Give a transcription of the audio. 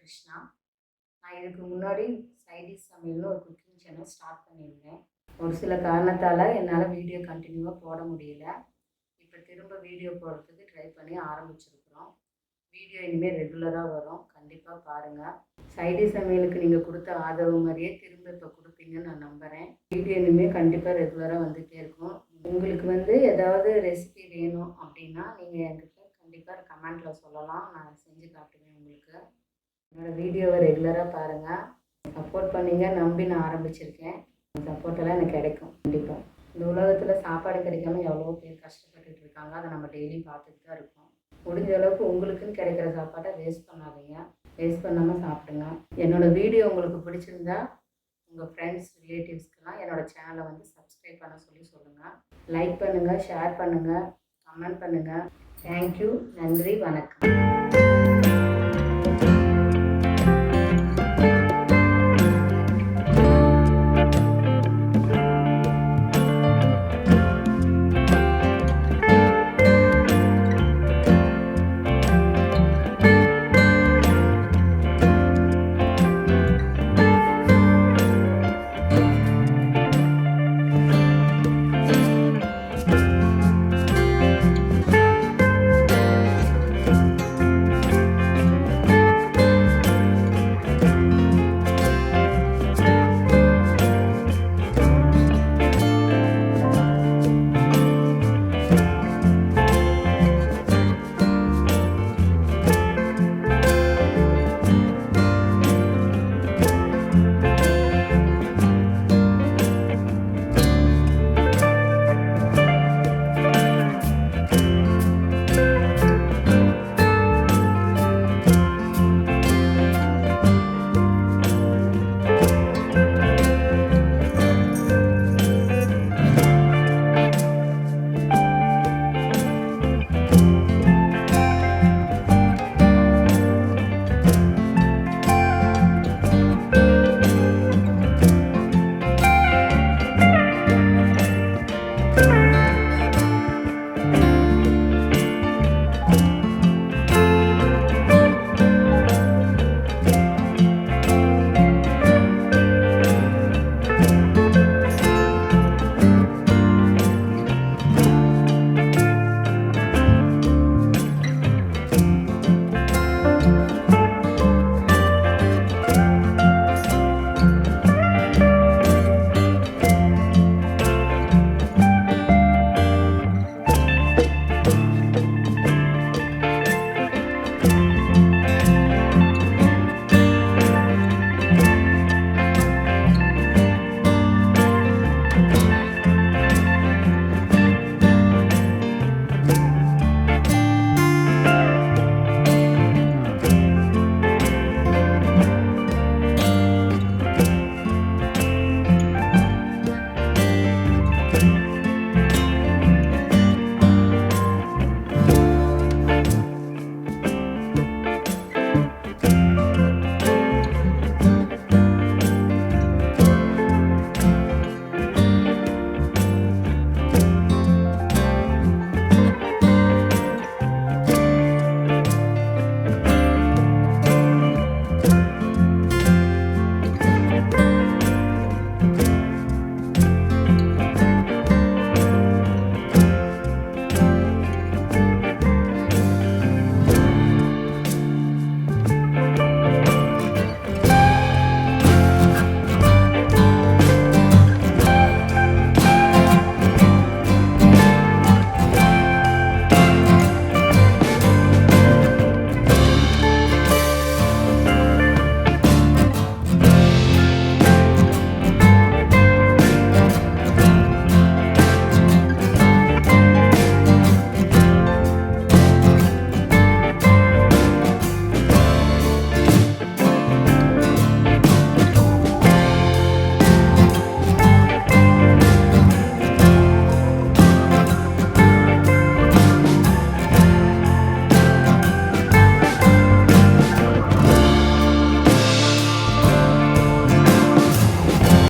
கிருஷ்ணா. நான் இதுக்கு முன்னாடி SideDish சமையல்னு ஒரு குக்கிங் சேனல் ஸ்டார்ட் பண்ணியிருந்தேன். ஒரு சில காரணத்தால் என்னால் வீடியோ கண்டினியூவாக போட முடியல. இப்போ திரும்ப வீடியோ போடுறதுக்கு ட்ரை பண்ணி ஆரம்பிச்சிருக்கிறோம். வீடியோ இனிமேல் ரெகுலராக வரும், கண்டிப்பாக பாருங்கள். SideDish சமையலுக்கு நீங்கள் கொடுத்த ஆதரவு மாதிரியே திரும்ப இப்போ கொடுப்பீங்கன்னு நான் நம்புகிறேன். வீடியோ இனிமேல் கண்டிப்பாக ரெகுலராக வந்துகிட்டே இருக்கும். உங்களுக்கு ஏதாவது ரெசிபி வேணும் அப்படின்னா நீங்கள் என்கிட்ட கண்டிப்பாக கமெண்ட்டில் சொல்லலாம், நான் செஞ்சு காட்டுவேன் உங்களுக்கு. என்னோடய வீடியோவை ரெகுலராக பாருங்கள், சப்போர்ட் பண்ணிங்க. நம்பி நான் ஆரம்பிச்சிருக்கேன், சப்போர்ட்டெல்லாம் எனக்கு கிடைக்கும் கண்டிப்பாக. இந்த உலகத்தில் சாப்பாடு கிடைக்காம எவ்வளோ பேர் கஷ்டப்பட்டுட்டு இருக்காங்க, அதை நம்ம டெய்லி பார்த்துட்டு தான் இருக்கோம். முடிஞ்ச அளவுக்கு உங்களுக்குன்னு கிடைக்கிற சாப்பாட்டை வேஸ்ட் பண்ணாதீங்க, வேஸ்ட் பண்ணாமல் சாப்பிடுங்க. என்னோடய வீடியோ உங்களுக்கு பிடிச்சிருந்தா உங்கள் ஃப்ரெண்ட்ஸ் ரிலேட்டிவ்ஸ்க்கெல்லாம் என்னோடய சேனலை சப்ஸ்கிரைப் பண்ண சொல்லுங்கள். லைக் பண்ணுங்கள், ஷேர் பண்ணுங்கள், கமெண்ட் பண்ணுங்கள். தேங்க்யூ. நன்றி, வணக்கம்.